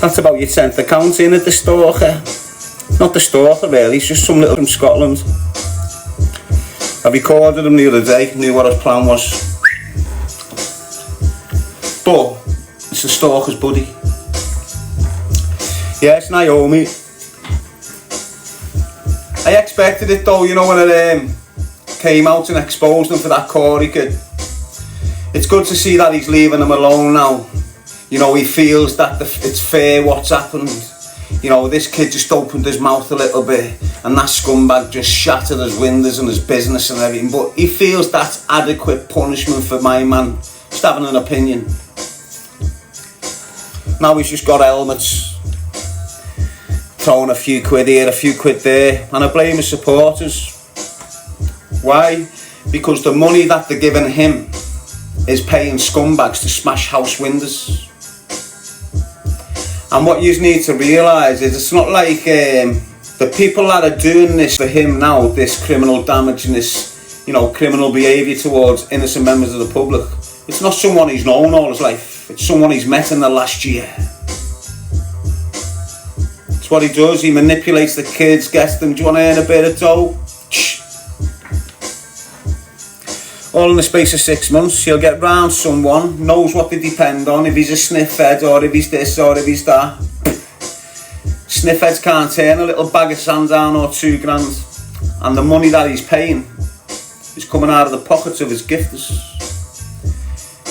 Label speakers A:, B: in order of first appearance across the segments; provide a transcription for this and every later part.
A: That's about your 10th account in at the stalker. Not the stalker really, it's just some little from Scotland. I recorded him the other day, knew what his plan was. But it's the stalker's buddy. Yeah, it's Naomi. I expected it though, you know, when it came out and exposed him for that Corey kid. It's good to see that he's leaving him alone now. You know, he feels that it's fair what's happened. You know, this kid just opened his mouth a little bit and that scumbag just shattered his windows and his business and everything. But he feels that's adequate punishment for my man. Just having an opinion. Now he's just got helmets, throwing a few quid here, a few quid there, and I blame his supporters. Why? Because the money that they're giving him is paying scumbags to smash house windows. And what you need to realise is it's not like the people that are doing this for him now, this criminal damage and this, you know, criminal behaviour towards innocent members of the public. It's not someone he's known all his life. It's someone he's met in the last year. It's what he does. He manipulates the kids, gets them, do you want to earn a bit of dough? All in the space of 6 months, he'll get round someone, knows what they depend on, if he's a sniff head or if he's this or if he's that. Sniff heads can't turn a little bag of sand down or £2 grand. And the money that he's paying is coming out of the pockets of his gifters.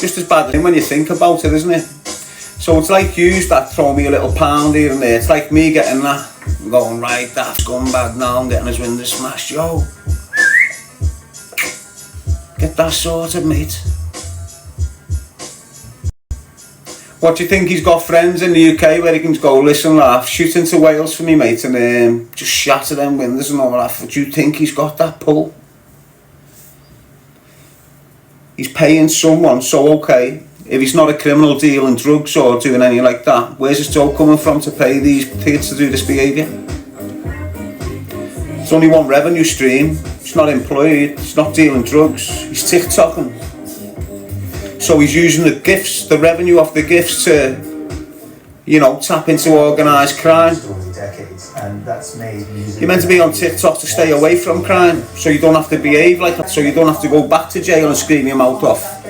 A: Just as bad when you think about it, isn't it? So it's like yous that throw me a little pound here and there. It's like me getting that. I'm going, right, that scumbag now, I'm getting his windows smashed. Yo, get that sorted, mate. What do you think? He's got friends in the UK where he can go, listen, laugh, shoot into Wales for me, mate, and just shatter them windows and all that. Do you think he's got that pull? He's paying someone, so okay, if he's not a criminal dealing drugs or doing anything like that, where's his dough coming from to pay these kids to do this behaviour? It's only one revenue stream. He's not employed, he's not dealing drugs, he's TikToking. So he's using the gifts, the revenue off the gifts to, you know, tap into organised crime. You're meant to be on TikTok to stay away from crime, so you don't have to behave like that, so you don't have to go back to jail and scream your mouth off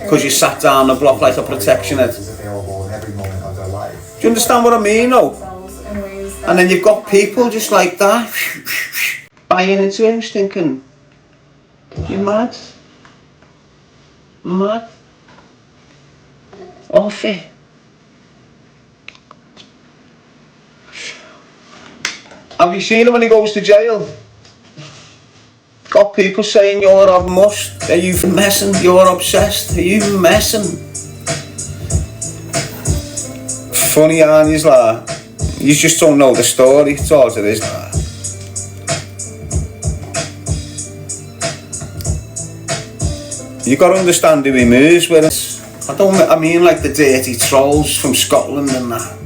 A: because you sat down the block like a protection head. Do you understand what I mean, though? And then you've got people just like that, buying into him, thinking, you mad? Mad? Off it. Have you seen him when he goes to jail? Got people saying you're a must. Are you messing? You're obsessed. Are you messing? Funny, aren't you, like? You just don't know the story. It's all it is, like. You got to understand who he moves with. I mean like the dirty trolls from Scotland and that.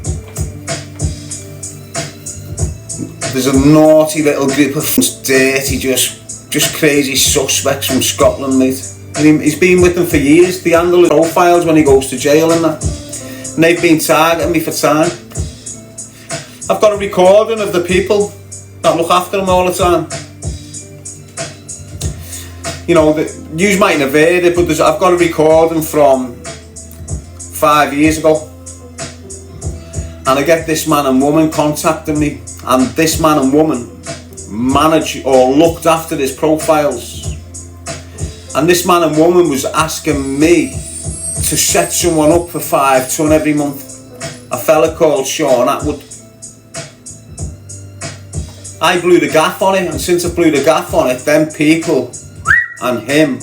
A: There's a naughty little group of dirty, just crazy suspects from Scotland, mate. And he's been with them for years. They handle his profiles when he goes to jail and that. And they've been targeting me for time. I've got a recording of the people that look after him all the time. You know, you might have heard it, but I've got a recording from 5 years ago. And I get this man and woman contacting me. And this man and woman managed or looked after his profiles. And this man and woman was asking me to set someone up for 5 ton every month. A fella called Sean Atwood. I blew the gaff on it, and since I blew the gaff on it, them people and him,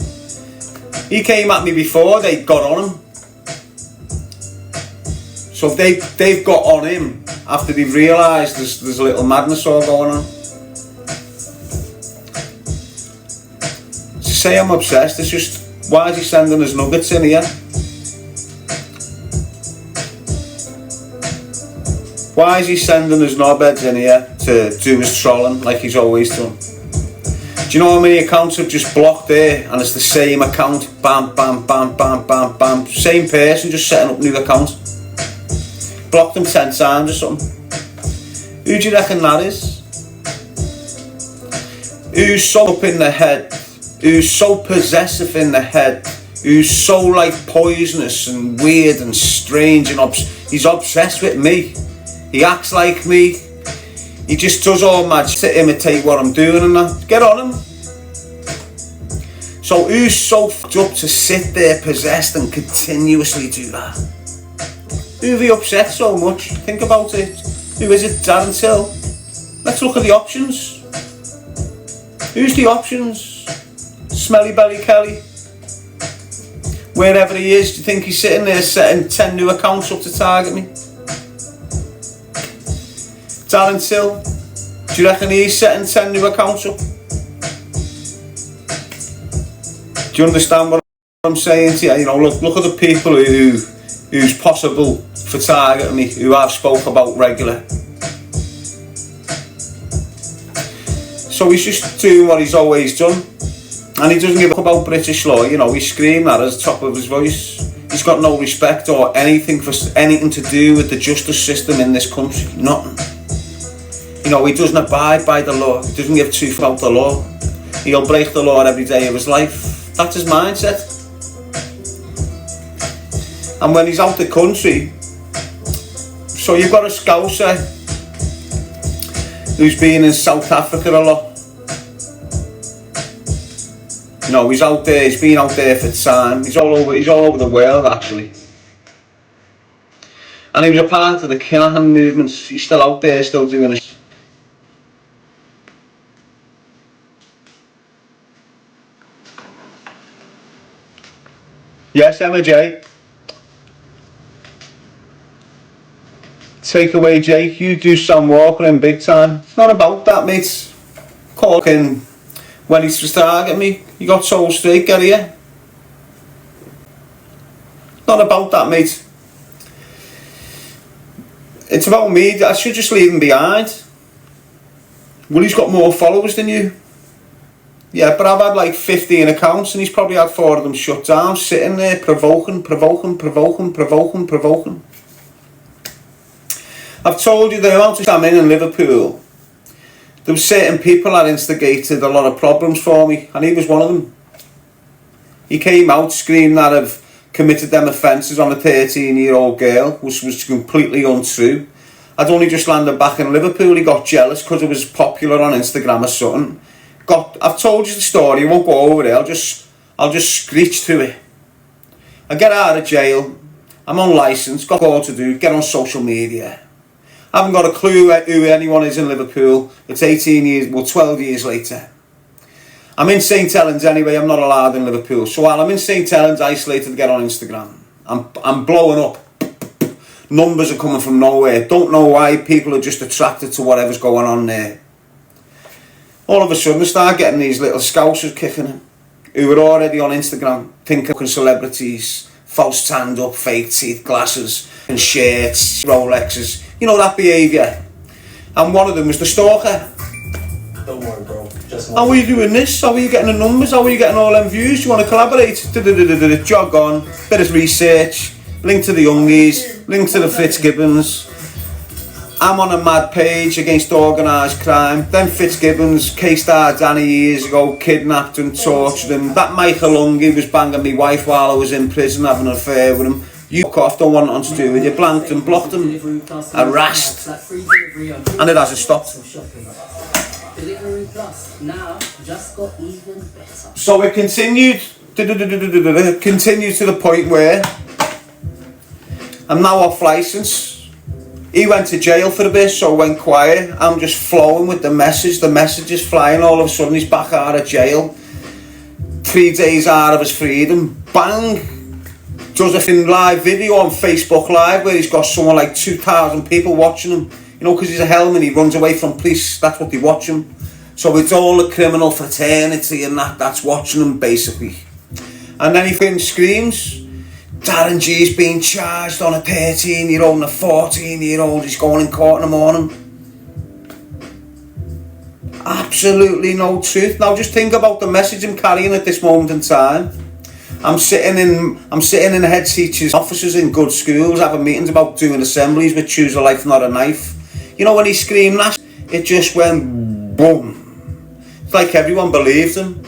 A: he came at me before they got on him. So they've got on him after they've realised there's a little madness all going on. To say I'm obsessed, it's just, why is he sending us nuggets in here? Why is he sending us knobheads in here to do his trolling like he's always done? Do you know how many accounts have just blocked there and it's the same account? Bam, bam, bam, bam, bam, bam. Same person just setting up new accounts. blocked him 10 times or something. Who do you reckon that is? Who's so up in the head? Who's so possessive in the head? Who's so like poisonous and weird and strange and he's obsessed with me. He acts like me. He just does all magic to imitate what I'm doing and that. Get on him. So who's so fucked up to sit there possessed and continuously do that? Who have you upset so much? Think about it. Who is it? Darren Till? Let's look at the options. Who's the options? Smelly Belly Kelly? Wherever he is, do you think he's sitting there setting 10 new accounts up to target me? Darren Till? Do you reckon he's setting 10 new accounts up? Do you understand what I'm saying to you? You know, look at the people who's possible for targeting me, who I've spoke about regular. So he's just doing what he's always done. And he doesn't give a fuck about British law, you know, he's screaming at us top of his voice. He's got no respect or anything for anything to do with the justice system in this country, nothing. You know, he doesn't abide by the law, he doesn't give two fucks about the law. He'll break the law every day of his life. That's his mindset. And when he's out the country, so you've got a Scouser who's been in South Africa a lot. You know, he's out there, he's been out there for time, he's all over the world actually. And he was a part of the Kinahan movement, he's still out there, still doing it. Yes, Emma J. Take away Jake, you do Sam Walker in big time. It's not about that, mate. Corking. When he's just targeting me, you got soul straight, get here. Not about that, mate. It's about me. I should just leave him behind. Well, he's got more followers than you. Yeah, but I've had like 15 accounts and he's probably had 4 of them shut down, sitting there provoking. I've told you the amount of time in Liverpool. There were certain people that instigated a lot of problems for me, and he was one of them. He came out screaming that I've committed them offences on a 13-year-old girl, which was completely untrue. I'd only just landed back in Liverpool. He got jealous because it was popular on Instagram or something. I've told you the story, I won't go over it, I'll just screech through it. I get out of jail, I'm on licence, got all to do, get on social media. I haven't got a clue who anyone is in Liverpool. It's 12 years later. I'm in St Helens anyway, I'm not allowed in Liverpool. So while I'm in St Helens, isolated to get on Instagram. I'm blowing up. Numbers are coming from nowhere. Don't know why, people are just attracted to whatever's going on there. All of a sudden I start getting these little scousers kicking in, who were already on Instagram, thinking celebrities, false tanned up, fake teeth, glasses and shirts, Rolexes. You know that behaviour. And one of them was the stalker.
B: Don't worry, bro. Just
A: how are you doing this? How are you getting the numbers? How are you getting all them views? Do you want to collaborate? Jog on, bit of research, link to the Youngies, link to the Fitzgibbons. I'm on a mad page against organised crime. Then Fitzgibbons, K-Star Danny years ago, kidnapped and tortured him. That Michael Ungie was banging my wife while I was in prison, having an affair with him. You fuck off, don't want nothing to do with you. Blanked and blocked him, harassed, and it hasn't stopped. So it continued to the point where I'm now off licence. He went to jail for a bit, so went quiet. I'm just flowing with the message. The message is flying. All of a sudden he's back out of jail. 3 days out of his freedom. Bang! Does a live video on Facebook Live where he's got someone like 2,000 people watching him. You know, because he's a helmet, he runs away from police. That's what they watch him. So it's all the criminal fraternity and that's watching him basically. And then he screams, Darren G's being charged on a 13-year-old and a 14-year-old. He's going in court in the morning. Absolutely no truth. Now just think about the message I'm carrying at this moment in time. I'm sitting in head teachers' offices in good schools, having meetings about doing assemblies with choose a life, not a knife. You know when he screamed that, it just went boom. It's like everyone believed him.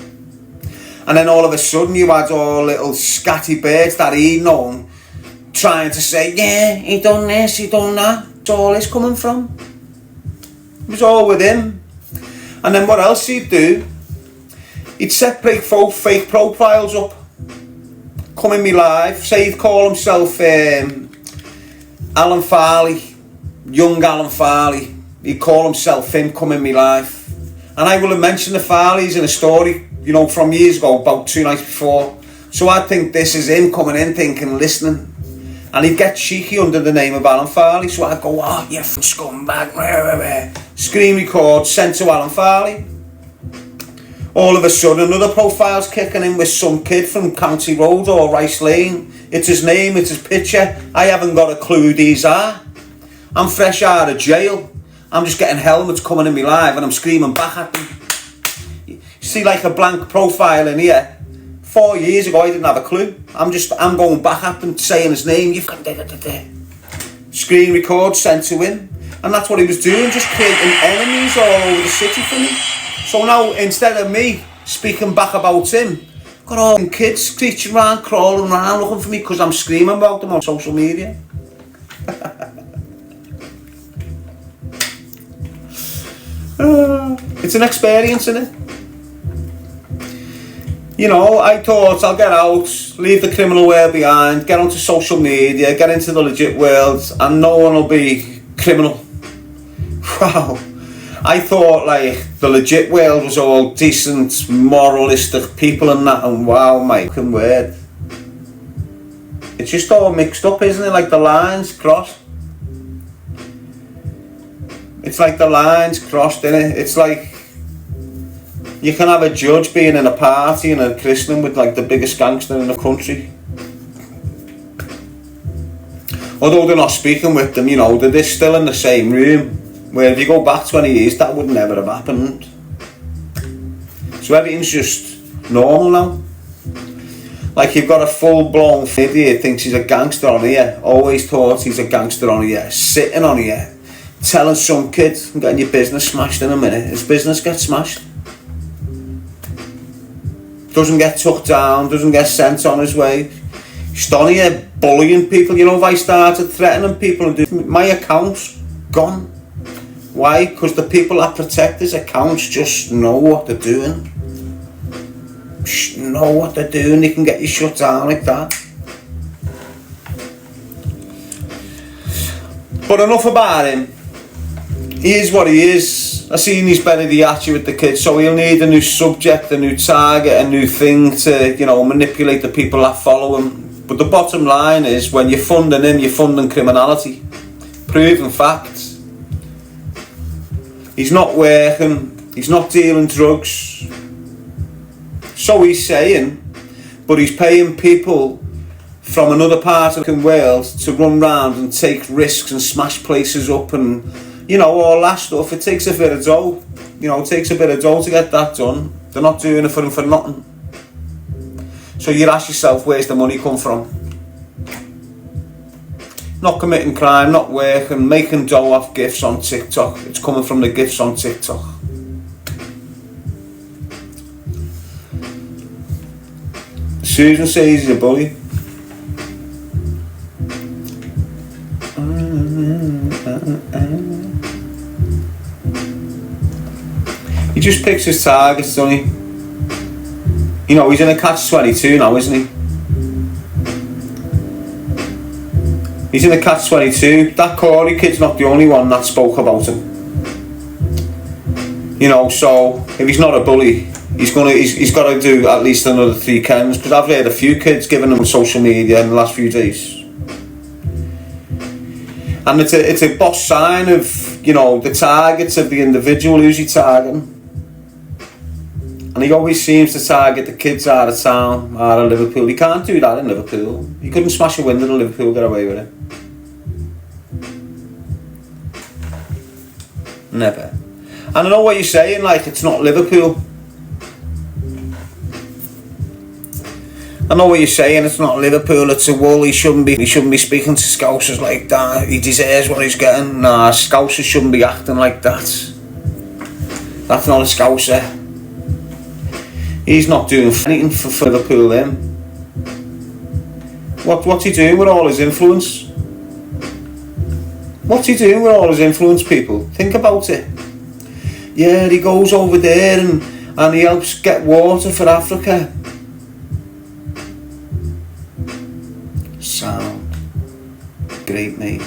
A: And then all of a sudden you had all little scatty birds that he'd known trying to say, yeah, he done this, he done that. It's all this coming from. It was all with him. And then what else he'd do? He'd separate fake profiles up. Come in me live, say he'd call himself Alan Farley, young Alan Farley. He'd call himself him, come in me live. And I will have mentioned the Farleys in a story, you know, from years ago, about 2 nights before. So I'd think this is him coming in, thinking, listening. And he'd get cheeky under the name of Alan Farley. So I'd go, oh, you scumbag. Screen record, sent to Alan Farley. All of a sudden, another profile's kicking in with some kid from County Road or Rice Lane. It's his name, it's his picture. I haven't got a clue who these are. I'm fresh out of jail. I'm just getting helmets coming in me live and I'm screaming back at them. You see like a blank profile in here. 4 years ago I didn't have a clue. I'm going back at them saying his name. Screen record sent to him. And that's what he was doing, just creating enemies all over the city for me. So now instead of me speaking back about him, got all them kids screeching around, crawling around looking for me because I'm screaming about them on social media. It's an experience, isn't it? You know, I thought I'll get out, leave the criminal world behind, get onto social media, get into the legit world, and no one will be criminal. Wow. I thought like the legit world was all decent, moralistic people and that, and wow, my fucking word. It's just all mixed up, isn't it? Like the lines crossed. It's like the lines crossed, innit? It's like you can have a judge being in a party and a christening with like the biggest gangster in the country. Although they're not speaking with them, you know, they're still in the same room. Where if you go back 20 years, that would never have happened. So everything's just normal now. Like you've got a full-blown idiot, thinks he's a gangster on here, always thought he's a gangster on here, sitting on here, telling some kid, I'm getting your business smashed in a minute. His business gets smashed. Doesn't get took down, doesn't get sent on his way. He's on here bullying people. You know, if I started threatening people and do my account's gone. Why? Because the people that protect his accounts just know what they're doing. Just know what they're doing. They can get you shut down like that. But enough about him. He is what he is. I seen he's better the atcha with the kids, so he'll need a new subject, a new target, a new thing to, you know, manipulate the people that follow him. But the bottom line is, when you're funding him, you're funding criminality. Proven facts. He's not working, he's not dealing drugs. So he's saying, but he's paying people from another part of the world to run round and take risks and smash places up and, you know, all that stuff. It takes a bit of dough. You know, it takes a bit of dough to get that done. They're not doing it for him for nothing. So you ask yourself, where's the money come from? Not committing crime, not working, making dough off gifts on TikTok. It's coming from the gifts on TikTok. Susan says he's a bully. He just picks his targets, doesn't he? You know, he's in a catch-22 now, isn't he? He's in a catch-22. That Corey kid's not the only one that spoke about him. You know, so if he's not a bully, he's got to do at least another 3 Kens, because I've heard a few kids giving him on social media in the last few days. And it's a boss sign of, you know, the targets of the individual who's he targeting. And he always seems to target the kids out of town, out of Liverpool. He can't do that in Liverpool. He couldn't smash a window in Liverpool and get away with it. Never. And I know what you're saying, like, it's not Liverpool. I know what you're saying, it's not Liverpool, it's a Wool, he shouldn't be speaking to Scousers like that, he deserves what he's getting. Nah, Scousers shouldn't be acting like that. That's not a Scouser. He's not doing anything for Liverpool then. What's he doing with all his influence? What's he doing with all his influence, people? Think about it. Yeah, he goes over there and he helps get water for Africa. Sound. Great, mate.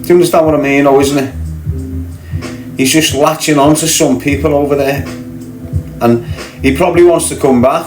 A: Do you understand what I mean, though, isn't it? He's just latching on to some people over there. And he probably wants to come back.